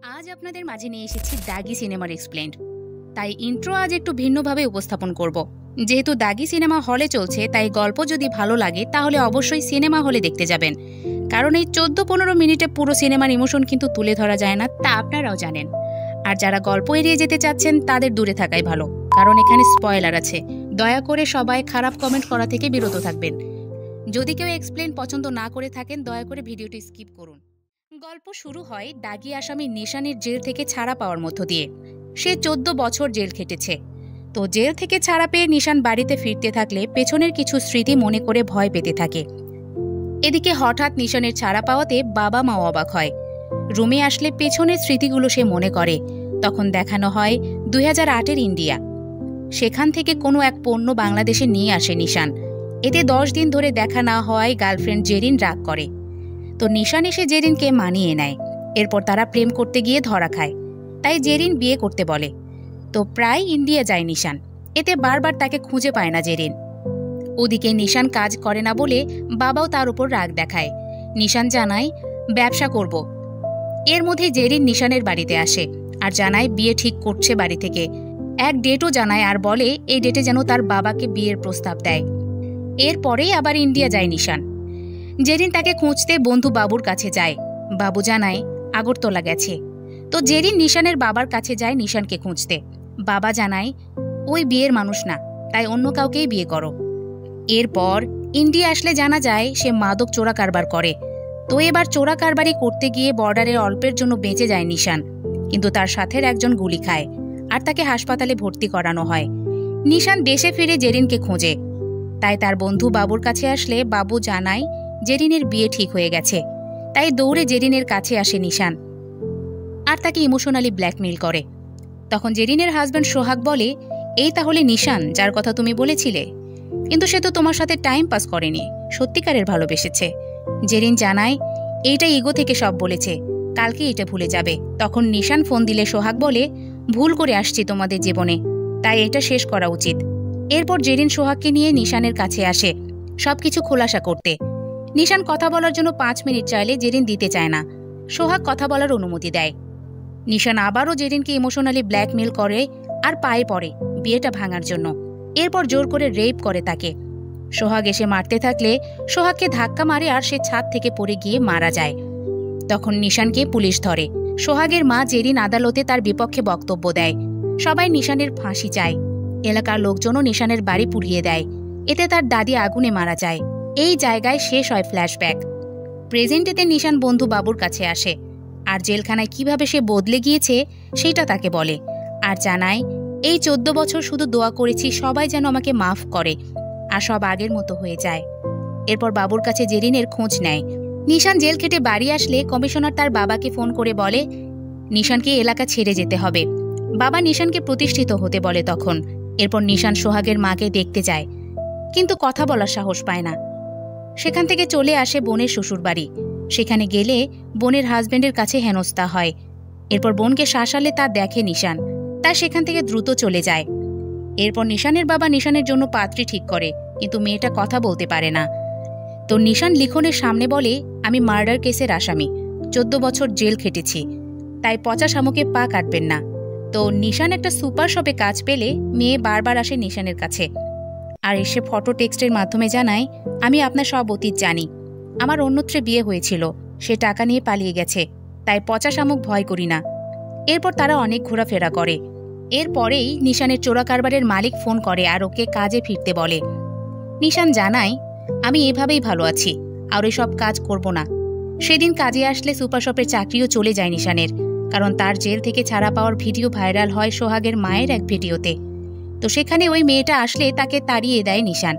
আজ আপনাদের মাঝে নিয়ে এসেছি দাগি সিনেমার এক্সপ্লেন্ড। তাই ইন্ট্রো আজ একটু ভিন্নভাবে উপস্থাপন করব। যেহেতু দাগি সিনেমা হলে চলছে, তাই গল্প যদি ভালো লাগে তাহলে অবশ্যই সিনেমা হলে দেখতে যাবেন, কারণ এই 14-15 মিনিটে পুরো সিনেমার ইমোশন কিন্তু তুলে ধরা যায় না, তা আপনারাও জানেন। আর যারা গল্প এড়িয়ে যেতে চাচ্ছেন তাদের দূরে থাকাই ভালো, কারণ এখানে স্পয়লার আছে। দয়া করে সবাই খারাপ কমেন্ট করা থেকে বিরত থাকবেন। যদি কেউ এক্সপ্লেন পছন্দ না করে থাকেন, দয়া করে ভিডিওটি স্কিপ করুন। গল্প শুরু হয় দাগি আসামি নিশানের জেল থেকে ছাড়া পাওয়ার মধ্য দিয়ে। সে 14 বছর জেল খেটেছে। তো জেল থেকে ছাড়া পেয়ে নিশান বাড়িতে ফিরতে থাকলে পেছনের কিছু স্মৃতি মনে করে ভয় পেতে থাকে। এদিকে হঠাৎ নিশানের ছাড়া পাওয়াতে বাবা মা অবাক হয়। রুমে আসলে পেছনের স্মৃতিগুলো সে মনে করে। তখন দেখানো হয় 2008-এর ইন্ডিয়া। সেখান থেকে কোনো এক পণ্য বাংলাদেশে নিয়ে আসে নিশান। এতে 10 দিন ধরে দেখা না হওয়ায় গার্লফ্রেন্ড জেরিন রাগ করে। তো নিশান এসে জেরিনকে মানিয়ে নেয়। এরপর তারা প্রেম করতে গিয়ে ধরা খায়, তাই জেরিন বিয়ে করতে বলে। তো প্রায় ইন্ডিয়া যায় নিশান। এতে বারবার তাকে খুঁজে পায় না জেরিন। ওদিকে নিশান কাজ করে না বলে বাবাও তার উপর রাগ দেখায়। নিশান জানায় ব্যবসা করব। এর মধ্যে জেরিন নিশানের বাড়িতে আসে আর জানায় বিয়ে ঠিক করছে বাড়ি থেকে। এক ডেটও জানায় আর বলে এই ডেটে যেন তার বাবাকে বিয়ের প্রস্তাব দেয়। এরপরেই আবার ইন্ডিয়া যায় নিশান। জেরিন তাকে খুঁজতে বন্ধু বাবুর কাছে যায়। বাবু জানায় আগরতলা গেছে। তো জেরিন নিশানের বাবার কাছে যায় নিশানকে খুঁজতে। বাবা জানায় ওই বিয়ের মানুষ না, তাই অন্য কাউকেই বিয়ে করো। এরপর ইন্ডিয়া আসলে জানা যায় সে মাদক চোরা কারবার করে। তো এবার চোরা কারবারি করতে গিয়ে বর্ডারে অল্পের জন্য বেঁচে যায় নিশান, কিন্তু তার সাথের একজন গুলি খায় আর তাকে হাসপাতালে ভর্তি করানো হয়। নিশান দেশে ফিরে জেরিনকে খোঁজে। তাই তার বন্ধু বাবুর কাছে আসলে বাবু জানায় জেরিনের বিয়ে ঠিক হয়ে গেছে। তাই দৌড়ে জেরিনের কাছে আসে নিশান আর তাকে ইমোশনালি ব্ল্যাকমেইল করে। তখন জেরিনের হাজব্যান্ড সোহাগ বলে এই তাহলে নিশান যার কথা তুমি বলেছিলে, কিন্তু সে তো তোমার সাথে টাইম পাস করেনি, সত্যিকারের ভালোবেসেছে। জেরিন জানায় এইটা ইগো থেকে সব বলেছে, কালকে এটা ভুলে যাবে। তখন নিশান ফোন দিলে সোহাগ বলে ভুল করে আসছি তোমাদের জীবনে, তাই এটা শেষ করা উচিত। এরপর জেরিন সোহাগকে নিয়ে নিশানের কাছে আসে সবকিছু খোলাসা করতে। নিশান কথা বলার জন্য 5 মিনিট চাইলে জেরিন দিতে চায় না। সোহাগ কথা বলার অনুমতি দেয়। নিশান আবারও জেরিনকে ইমোশনালি ব্ল্যাকমেল করে আর পায়ে পড়ে বিয়েটা ভাঙার জন্য। এরপর জোর করে রেপ করে তাকে। সোহাগ এসে মারতে থাকলে সোহাগকে ধাক্কা মারে আর সে ছাদ থেকে পড়ে গিয়ে মারা যায়। তখন নিশানকে পুলিশ ধরে। সোহাগের মা জেরিন আদালতে তার বিপক্ষে বক্তব্য দেয়। সবাই নিশানের ফাঁসি চায়। এলাকার লোকজনও নিশানের বাড়ি পুড়িয়ে দেয়। এতে তার দাদি আগুনে মারা যায়। এই জায়গায় শেষ হয় ফ্ল্যাশব্যাক। প্রেজেন্টেতে নিশান বন্ধু বাবুর কাছে আসে আর জেলখানায় কিভাবে সে বদলে গিয়েছে সেটা তাকে বলে আর জানায় এই 14 বছর শুধু দোয়া করেছি সবাই যেন আমাকে মাফ করে আর সব আগের মতো হয়ে যায়। এরপর বাবুর কাছে জেরিনের খোঁজ নেয়। নিশান জেল খেটে বাড়ি আসলে কমিশনার তার বাবাকে ফোন করে বলে নিশানকে এলাকা ছেড়ে যেতে হবে। বাবা নিশানকে প্রতিষ্ঠিত হতে বলে তখন। এরপর নিশান সোহাগের মাকে দেখতে যায়, কিন্তু কথা বলার সাহস পায় না। সেখান থেকে চলে আসে বোনের শ্বশুর বাড়ি। সেখানে গেলে বোনের হাজবেন্ডের কাছে হেনস্থা হয়। এরপর বোনকে শাসালে তা দেখে নিশান, তাই সেখান থেকে দ্রুত চলে যায়। এরপর নিশানের বাবা নিশানের জন্য পাত্রী ঠিক করে, কিন্তু মেয়েটা কথা বলতে পারে না। তো নিশান লিখনের সামনে বলে আমি মার্ডার কেসের আসামি, 14 বছর জেল খেটেছি, তাই পচা শামুকে পা কাটবেন না। তো নিশান একটা সুপার শপে কাজ পেলে মেয়ে বারবার আসে নিশানের কাছে আর এসে ফটো টেক্সটের মাধ্যমে জানায় আমি আপনার সব অতীত জানি। আমার অন্যত্রে বিয়ে হয়েছিল, সে টাকা নিয়ে পালিয়ে গেছে, তাই পচা শামুক ভয় করি না। এরপর তারা অনেক ঘোরাফেরা করে। এরপরেই নিশানের চোরা কারবারের মালিক ফোন করে আর ওকে কাজে ফিরতে বলে। নিশান জানায় আমি এভাবেই ভালো আছি, আর এসব কাজ করব না। সেদিন কাজে আসলে সুপার শপের চাকরিও চলে যায় নিশানের, কারণ তার জেল থেকে ছাড়া পাওয়ার ভিডিও ভাইরাল হয় সোহাগের মায়ের এক ভিডিওতে। তো সেখানে ওই মেয়েটা আসলে তাকে তাড়িয়ে দেয় নিশান।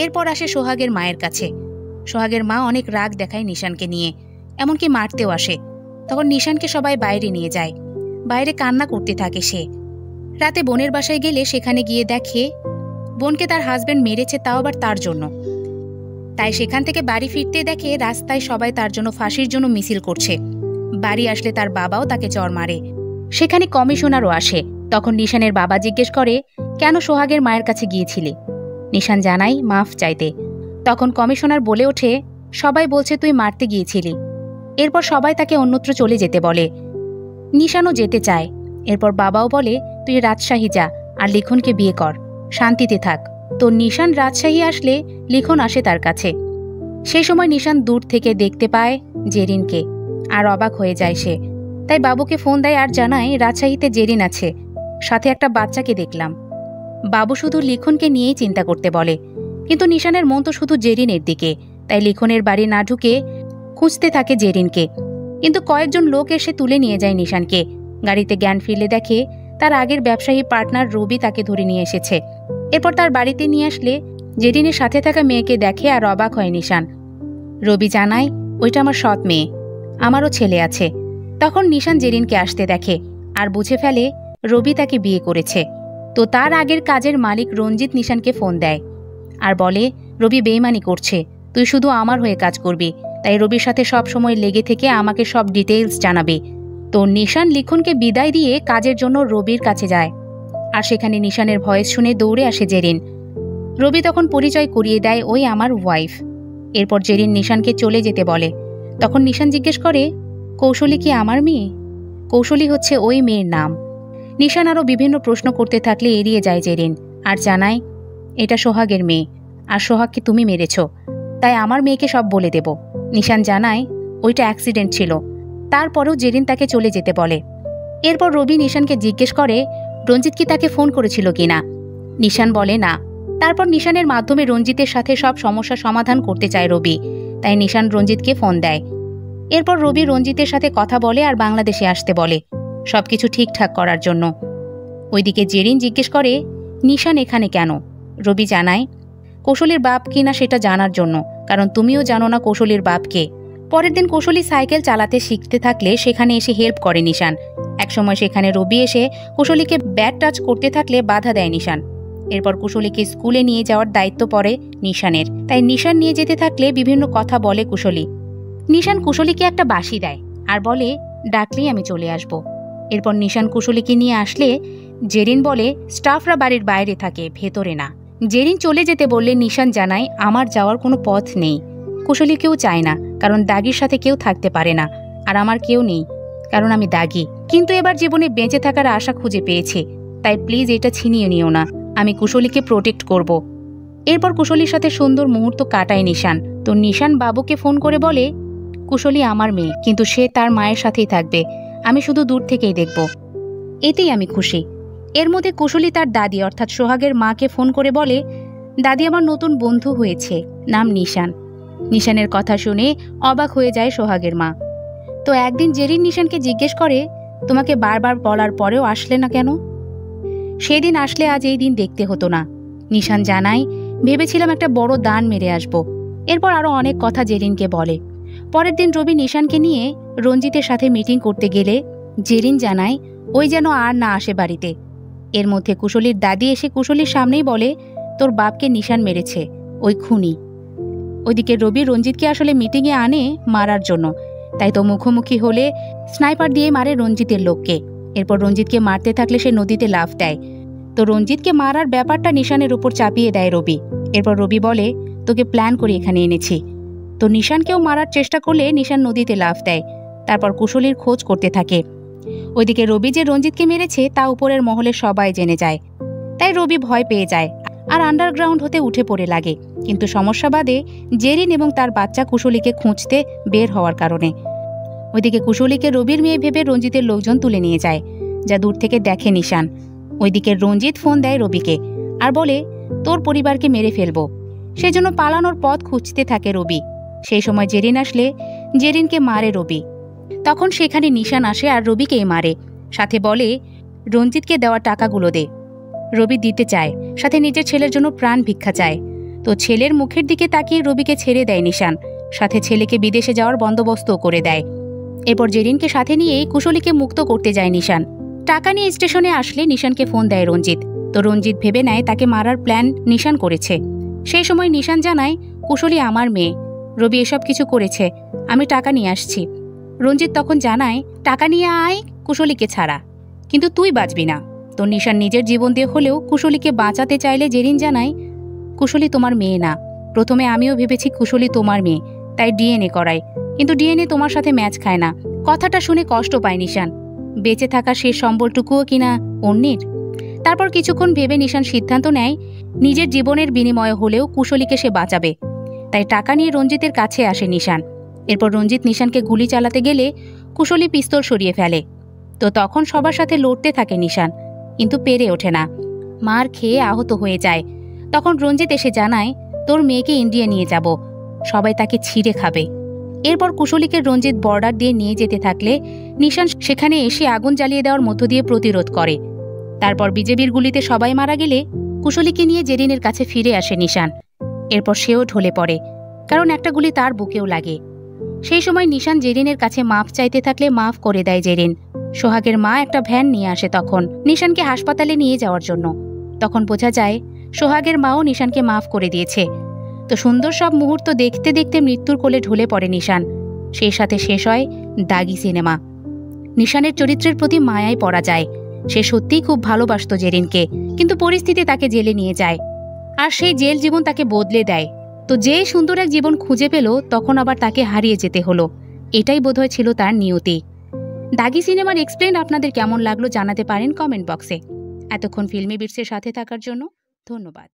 এরপর আসে সোহাগের মায়ের কাছে। সোহাগের মা অনেক রাগ দেখায় নিশানকে নিয়ে, এমনকি মারতেও আসে। তখন নিশানকে সবাই বাইরে নিয়ে যায়। বাইরে কান্না করতে থাকে সে। রাতে বোনের বাসায় গেলে সেখানে গিয়ে দেখে বোনকে তার হাজবেন্ড মেরেছে, তাও আবার তার জন্য। তাই সেখান থেকে বাড়ি ফিরতে দেখে রাস্তায় সবাই তার জন্য ফাঁসির জন্য মিছিল করছে। বাড়ি আসলে তার বাবাও তাকে চড় মারে। সেখানে কমিশনারও আসে। তখন নিশানের বাবা জিজ্ঞেস করে কেন সোহাগের মায়ের কাছে গিয়েছিলে। নিশান জানায় মাফ চাইতে। তখন কমিশনার বলে ওঠে সবাই বলছে তুই মারতে গিয়েছিলি। এরপর সবাই তাকে অন্যত্র চলে যেতে বলে। নিশানও যেতে চায়। এরপর বাবাও বলে, তুই রাজশাহী যা আর লিখনকে বিয়ে কর, শান্তিতে থাক। তো নিশান রাজশাহী আসলে লিখন আসে তার কাছে। সেই সময় নিশান দূর থেকে দেখতে পায় জেরিনকে, আর অবাক হয়ে যায় সে। তাই বাবুকে ফোন দেয় আর জানায় রাজশাহীতে জেরিন আছে, সাথে একটা বাচ্চাকে দেখলাম। বাবু শুধু লিখনকে নিয়েই চিন্তা করতে বলে, কিন্তু নিশানের মন তো শুধু জেরিনের দিকে। তাই লিখনের বাড়ি না ঢুকে খুঁজতে থাকে জেরিনকে। কিন্তু কয়েকজন লোক এসে তুলে নিয়ে যায় নিশানকে। গাড়িতে জ্ঞান ফিরলে দেখে তার আগের ব্যবসায়ী পার্টনার রবি তাকে ধরে নিয়ে এসেছে। এরপর তার বাড়িতে নিয়ে আসলে জেরিনের সাথে থাকা মেয়েকে দেখে আর অবাক হয় নিশান। রবি জানায়, ওইটা আমার সৎ মেয়ে, আমারও ছেলে আছে। তখন নিশান জেরিনকে আসতে দেখে আর বুঝে ফেলে রবি তাকে বিয়ে করেছে। তো তার আগের কাজের মালিক রঞ্জিত নিশানকে ফোন দেয় আর বলে, রবি বেইমানি করছে, তুই শুধু আমার হয়ে কাজ করবি, তাই রবির সাথে সব সময় লেগে থেকে আমাকে সব ডিটেইলস জানাবে। তো নিশান লিখনকে বিদায় দিয়ে কাজের জন্য রবির কাছে যায়, আর সেখানে নিশানের ভয়েস শুনে দৌড়ে আসে জেরিন। রবি তখন পরিচয় করিয়ে দেয়, ওই আমার ওয়াইফ। এরপর জেরিন নিশানকে চলে যেতে বলে। তখন নিশান জিজ্ঞেস করে, কৌশলী কি আমার মেয়ে? কৌশলী হচ্ছে ওই মেয়ের নাম। নিশান আরও বিভিন্ন প্রশ্ন করতে থাকলে এড়িয়ে যায় জেরিন আর জানায়, এটা সোহাগের মেয়ে, আর সোহাগকে তুমি মেরেছ, তাই আমার মেয়েকে সব বলে দেব। নিশান জানায় ওইটা অ্যাক্সিডেন্ট ছিল। তারপরেও জেরিন তাকে চলে যেতে বলে। এরপর রবি নিশানকে জিজ্ঞেস করে রঞ্জিত কি তাকে ফোন করেছিল কিনা। নিশান বলে না। তারপর নিশানের মাধ্যমে রঞ্জিতের সাথে সব সমস্যা সমাধান করতে চায় রবি, তাই নিশান রঞ্জিতকে ফোন দেয়। এরপর রবি রঞ্জিতের সাথে কথা বলে আর বাংলাদেশে আসতে বলে সবকিছু ঠিকঠাক করার জন্য। ওইদিকে জেরিন জিজ্ঞেস করে, নিশান এখানে কেন? রবি জানায়, কৌশলীর বাপ কিনা সেটা জানার জন্য, কারণ তুমিও জানো না কৌশলীর বাপকে। পরের দিন কৌশলী সাইকেল চালাতে শিখতে থাকলে সেখানে এসে হেল্প করে নিশান। একসময় সেখানে রবি এসে কুশলীকে ব্যাড টাচ করতে থাকলে বাধা দেয় নিশান। এরপর কুশলীকে স্কুলে নিয়ে যাওয়ার দায়িত্ব পড়ে নিশানের, তাই নিশান নিয়ে যেতে থাকলে বিভিন্ন কথা বলে কুশলী। নিশান কুশলীকে একটা বাঁশি দেয় আর বলে, ডাকলেই আমি চলে আসব। এরপর নিশান কুশলীকে নিয়ে আসলে জেরিন বলে, স্টাফরা বাড়ির বাইরে থাকে, ভেতরে না। জেরিন চলে যেতে বললে নিশান জানায়, আমার যাওয়ার কোনো পথ নেই। কুশলী কেউ চায় না, কারণ দাগির সাথে কেউ থাকতে পারে না, আর আমার কেউ নেই, কারণ আমি দাগি। কিন্তু এবার জীবনে বেঁচে থাকার আশা খুঁজে পেয়েছে, তাই প্লিজ এটা ছিনিয়ে নিও না, আমি কুশলীকে প্রোটেক্ট করব। এরপর কুশলীর সাথে সুন্দর মুহূর্ত কাটায় নিশান। তো নিশান বাবুকে ফোন করে বলে, কুশলী আমার মেয়ে, কিন্তু সে তার মায়ের সাথেই থাকবে, আমি শুধু দূর থেকেই দেখব, এতেই আমি খুশি। এর মধ্যে কুশলী তার দাদি অর্থাৎ সোহাগের মাকে ফোন করে বলে, দাদি আমার নতুন বন্ধু হয়েছে, নাম নিশান। নিশানের কথা শুনে অবাক হয়ে যায় সোহাগের মা। তো একদিন জেরিন নিশানকে জিজ্ঞেস করে, তোমাকে বারবার বলার পরেও আসলে না কেন? সেদিন আসলে আজ এই দিন দেখতে হতো না। নিশান জানায়, ভেবেছিলাম একটা বড় দান মেরে আসব। এরপর আরো অনেক কথা জেরিনকে বলে। পরের দিন রবি নিশানকে নিয়ে রঞ্জিতের সাথে মিটিং করতে গেলে জেরিন জানায়, ওই যেন আর না আসে বাড়িতে। এর মধ্যে কুশলীর দাদি এসে কুশলীর সামনেই বলে, তোর বাপকে নিশান মেরেছে, ওই খুনি। ওইদিকে রবি রঞ্জিতকে আসলে মিটিংয়ে আনে মারার জন্য, তাই তো মুখোমুখি হলে স্নাইপার দিয়ে মারে রঞ্জিতের লোককে। এরপর রঞ্জিতকে মারতে থাকলে সে নদীতে লাফ দেয়। তো রঞ্জিতকে মারার ব্যাপারটা নিশানের উপর চাপিয়ে দেয় রবি। এরপর রবি বলে, তোকে প্ল্যান করে এখানে এনেছি। তো নিশানকেও মারার চেষ্টা করলে নিশান নদীতে লাফ দেয়। তারপর কুশলীর খোঁজ করতে থাকে। ওইদিকে রবি যে রঞ্জিতকে মেরেছে তা উপরের মহলে সবাই জেনে যায়, তাই রবি ভয় পেয়ে যায় আর আন্ডারগ্রাউন্ড হতে উঠে পড়ে লাগে। কিন্তু সমস্যা বাদে জেরিন এবং তার বাচ্চা কুশলীকে খুঁজতে বের হওয়ার কারণে। ওইদিকে কুশলীকে রবির মেয়ে ভেবে রঞ্জিতের লোকজন তুলে নিয়ে যায়, যা দূর থেকে দেখে নিশান। ওইদিকে রঞ্জিত ফোন দেয় রবিকে আর বলে, তোর পরিবারকে মেরে ফেলবো। সেজন্য পালানোর পথ খুঁজতে থাকে রবি। সেই সময় জেরিন আসলে জেরিনকে মারে রবি। তখন সেখানে নিশান আসে আর রবিকেই মারে, সাথে বলে, রঞ্জিতকে দেওয়া টাকাগুলো দে। রবি দিতে চায়, সাথে নিজের ছেলের জন্য প্রাণ ভিক্ষা চায়। তো ছেলের মুখের দিকে তাকিয়ে রবিকে ছেড়ে দেয় নিশান, সাথে ছেলেকে বিদেশে যাওয়ার বন্দোবস্তও করে দেয়। এরপর জেরিনকে সাথে নিয়েই কুশলীকে মুক্ত করতে যায় নিশান। টাকা নিয়ে স্টেশনে আসলে নিশানকে ফোন দেয় রঞ্জিত। তো রঞ্জিত ভেবে নেয় তাকে মারার প্ল্যান নিশান করেছে। সেই সময় নিশান জানায়, কুশলী আমার মেয়ে, রবি এসব কিছু করেছে, আমি টাকা নিয়ে আসছি। রঞ্জিত তখন জানায়, টাকা নিয়ে আয় কুশলীকে ছাড়া, কিন্তু তুই বাঁচবি না। তো নিশান নিজের জীবন দিয়ে হলেও কুশলীকে বাঁচাতে চাইলে জেরিন জানায়, কুশলী তোমার মেয়ে না। প্রথমে আমিও ভেবেছি কুশলী তোমার মেয়ে, তাই ডিএনএ করাই, কিন্তু ডিএনএ তোমার সাথে ম্যাচ খায় না। কথাটা শুনে কষ্ট পায় নিশান। বেঁচে থাকার শেষ সম্বলটুকুও কিনা অন্যের। তারপর কিছুক্ষণ ভেবে নিশান সিদ্ধান্ত নেয় নিজের জীবনের বিনিময়ে হলেও কুশলীকে সে বাঁচাবে। তাই টাকা নিয়ে রঞ্জিতের কাছে আসে নিশান। এরপর রঞ্জিত নিশানকে গুলি চালাতে গেলে কুশলী পিস্তল সরিয়ে ফেলে। তো তখন সবার সাথে লড়তে থাকে নিশান, কিন্তু পেরে ওঠে না, মার খেয়ে আহত হয়ে যায়। তখন রঞ্জিত এসে জানায়, তোর মেয়েকে ইন্ডিয়া নিয়ে যাব, সবাই তাকে ছিঁড়ে খাবে। এরপর কুশলীকে রঞ্জিত বর্ডার দিয়ে নিয়ে যেতে থাকলে নিশান সেখানে এসে আগুন জ্বালিয়ে দেওয়ার মধ্য দিয়ে প্রতিরোধ করে। তারপর বিজেপির গুলিতে সবাই মারা গেলে কুশলীকে নিয়ে জেরিনের কাছে ফিরে আসে নিশান। এরপর সেও ঢলে পড়ে, কারণ একটা গুলি তার বুকেও লাগে। সেই সময় নিশান জেরিনের কাছে মাফ চাইতে থাকলে মাফ করে দেয় জেরিন। সোহাগের মা একটা ভ্যান নিয়ে আসে তখন নিশানকে হাসপাতালে নিয়ে যাওয়ার জন্য। তখন বোঝা যায় সোহাগের মাও নিশানকে মাফ করে দিয়েছে। তো সুন্দর সব মুহূর্ত দেখতে দেখতে মৃত্যুর কোলে ঢলে পড়ে নিশান। সেই সাথে শেষ হয় দাগি সিনেমা। নিশানের চরিত্রের প্রতি মায়ায় পড়া যায়। সে সত্যিই খুব ভালোবাসত জেরিনকে, কিন্তু পরিস্থিতি তাকে জেলে নিয়ে যায়, আর সেই জেল জীবন তাকে বদলে দেয়। তো যেই সুন্দর এক জীবন খুঁজে পেল, তখন আবার তাকে হারিয়ে যেতে হলো। এটাই বোধহয় ছিল তার নিয়তি। দাগি সিনেমার এক্সপ্লেন আপনাদের কেমন লাগলো জানাতে পারেন কমেন্ট বক্সে। এতক্ষণ ফিল্মি বিটসের সাথে থাকার জন্য ধন্যবাদ।